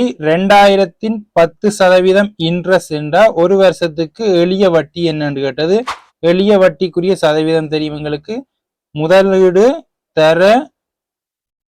2010% interest என்றா ஒரு வருஷத்துக்கு எளிய வட்டி என்னன்னு கேட்டது. எளிய வட்டிக்குரிய சதவீதம் தெரியும் எங்களுக்கு. முதலீடு தர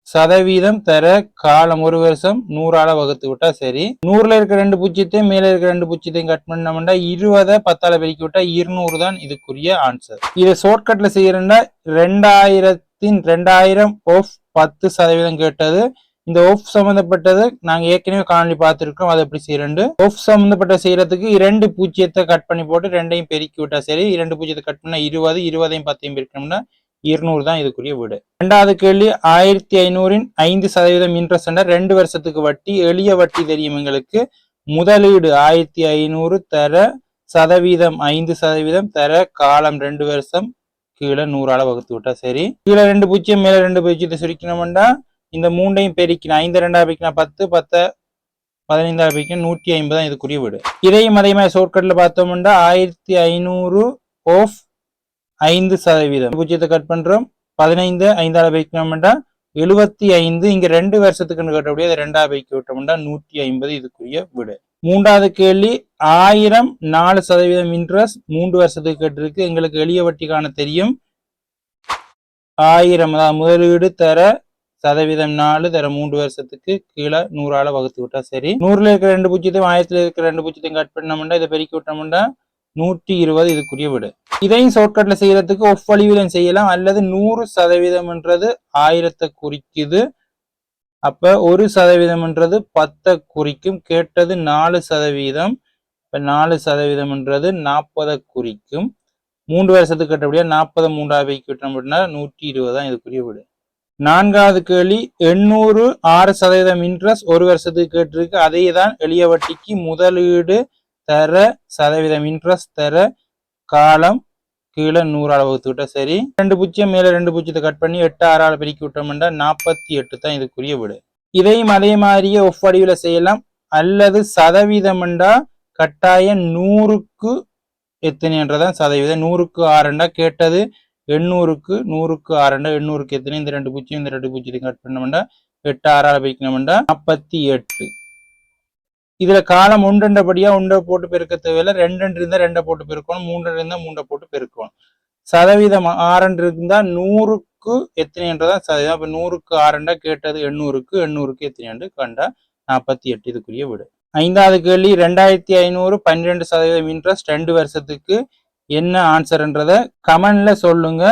சதவீதம் தர காலம் ஒரு வருஷம் 100 வகுத்து விட்டா சரி. 100ல இருக்க 2 பூஜ்ஜியத்தையும் மேல இருக்க 2 பூஜ்ஜியத்தையும் கட் பண்ணோம்னா 20 10 பெருக்கி விட்டா 200 தான் இதுக்குரிய ஆன்சர். இதை ஷார்ட்கட்ல செய்யறா 2000 ஆஃப் 10% கேட்டது. இந்த ஆஃப் சம்பந்தப்பட்டது நாங்க ஏற்கனவே காணொலி பார்த்திருக்கோம். அது எப்படி செய்யறது? ஆஃப் சம்பந்தப்பட்ட செய்யறதுக்கு 2 பூஜ்ஜியத்தை கட் பண்ணி போட்டு 2ஐயும் பெருக்கி விட்டா சரி. 2 பூஜ்ஜியத்தை கட் பண்ணா 20, 20ஐயும் 10ஐயும் பெருக்கணும்னா 200 தான் இதுக்குரிய விடு. ரெண்டாவது கேள்வி 1500 5% இன்ட்ரெஸ்ட் 2 வருஷத்துக்கு வட்டி. எளிய வட்டி தெரியும் எங்களுக்கு. முதலீடு 1500 தர சதவீதம் 5% தர காலம் 2 வருஷம் கீழே 100 வகுத்து விட்டா சரி. கீழே 2 பூஜ்ஜியம் மேல 2 பூஜ்ஜியத்தை சுருக்கணும்னா இந்த 3ஐயும் பெருக்கினா 5 2 பெருக்கினா 10 10 15 பெருக்கினா 150 தான் இதுக்குரிய விடு. இதையும் அதே மாதிரி ஷார்ட்கட்ல பார்த்தோம்னா 1500 ஆஃப் 5%. பூஜ்ஜியத்தை கட் பண்றோம். 15 5 பெருக்கினோம்னா 75. இங்க 2 வருஷத்துக்குன்னு கேட்டபடியே 2 பெருக்கி விட்டோம்னா 150 இதுக்குரிய விடு. மூன்றாவது கேள்வி 1000 4% இன்ட்ரெஸ்ட் 3 வருஷத்துக்கு கேட்டிருக்கு. எங்களுக்கு எளிய வட்டி காண தெரியும். 1000 முதலீடு தர சதவீதம் 4 தர 3 வருஷத்துக்கு கீழே 100 வகுத்து விட்டா சரி. 100ல இருக்கிற 2 பூஜ்ஜியத்தையும் 1000ல இருக்கிற 2 பூஜ்ஜியத்தையும் கட் பண்ணோம்னா இதை பெருக்கி விட்டோம்னா 120 இதுக்குரிய விடு. இதையும் ஷார்ட்கட்ல செய்யறதுக்கு ஒஃப் வழிவிலும் செய்யலாம். அல்லது 100%ன்றது 1000 குறிக்குது. அப்ப 1%ன்றது 10 குறிக்கும். கேட்டது 4%. இப்ப 4%ன்றது 40 குறிக்கும். 3 வருஷத்துக்கு கேட்டபடியா 40 3 பெருக்கி விட்டோம் அப்படின்னா 120 தான் இதுக்குரிய விடு. நான்காவது கேள்வி 800 6% இன்ட்ரெஸ்ட் ஒரு வருஷத்துக்கு கேட்டிருக்கு. அதே தான் எளிய வட்டிக்கு. முதலீடு தர சதவீதம் இன்ட்ரெஸ்ட் தர காலம் கீழே 100 வகுத்து விட்டா சரி. 2 பூஜ்ஜியம் மேல 2 பூஜ்ஜியத்தை கட் பண்ணி 8 6 பெருக்கி விட்டோம்னா 48 தான் இதுக்குரிய விடு. இதையும் அதே மாதிரியே ஒஃப் வடிவில செய்யலாம். அல்லது சதவீதம்ண்டா கட்டாயம் 100க்கு எத்தனைன்றதான் சதவீதம். 100க்கு 6 கேட்டது. 800க்கு 100க்கு 6 800க்கு எத்தனை? இந்த 2 பூஜ்ஜியம் இந்த 2 பூஜ்ஜியத்தையும் கட் பண்ணோம்னா 8 6 பெருக்கினோம்னா 48. இதுல காலம் 1 படியா 1 போட்டு பெருக்க தேவையில்லை. 2 இருந்தா 2 போட்டு பெருக்கணும். 3 இருந்தா 3 போட்டு பெருக்கணும். சதவீதம் 6 இருந்தா 100க்கு எத்தனைன்றதான் சதவீதம். அப்ப 100க்கு 6 கேட்டது. 800க்கு 800க்கு எத்தனை கண்டா 48 இதுக்குரிய விடு. ஐந்தாவது கேள்வி 2500 12% இன்ட்ரெஸ்ட் 2 வருஷத்துக்கு என்ன ஆன்சர்ன்றத கமெண்ட்ல சொல்லுங்க.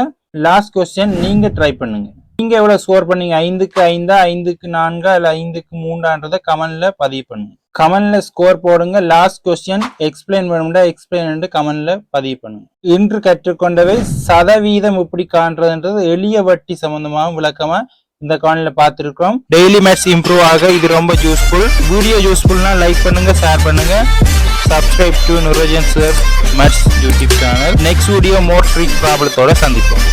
லாஸ்ட் கொஸ்டின் நீங்க ட்ரை பண்ணுங்க. நீங்க எவ்வளவு ஸ்கோர் பண்ணீங்க? 5க்கு 5 5க்கு 4 இல்ல 5க்கு 3ன்றத கமெண்ட்ல பதிவு பண்ணுங்க. கமெண்ட்ல ஸ்கோர் போடுங்க. லாஸ்ட் கொஸ்டின் எக்ஸ்பிளைன் பண்ணுங்க. எக்ஸ்பிளைன் கமெண்ட்ல பதிவு பண்ணுங்க. இன்று கற்றுக்கொண்டவை சதவீதம் எப்படி காண்றதுன்றது எளிய வட்டி சம்பந்தமாக விளக்கமா இந்த காணொளியில பார்த்திருக்கோம். டெய்லி மேத்ஸ் இம்ப்ரூவ் ஆக இது ரொம்ப யூஸ்ஃபுல். வீடியோ யூஸ்ஃபுல்னா லைக் பண்ணுங்க, ஷேர் பண்ணுங்க. சப்ஸ்கிரைப் டு நுரோஜன் sir maths YouTube channel. Next video more trick ப்ராப்ளத்தோட சந்திப்போம்.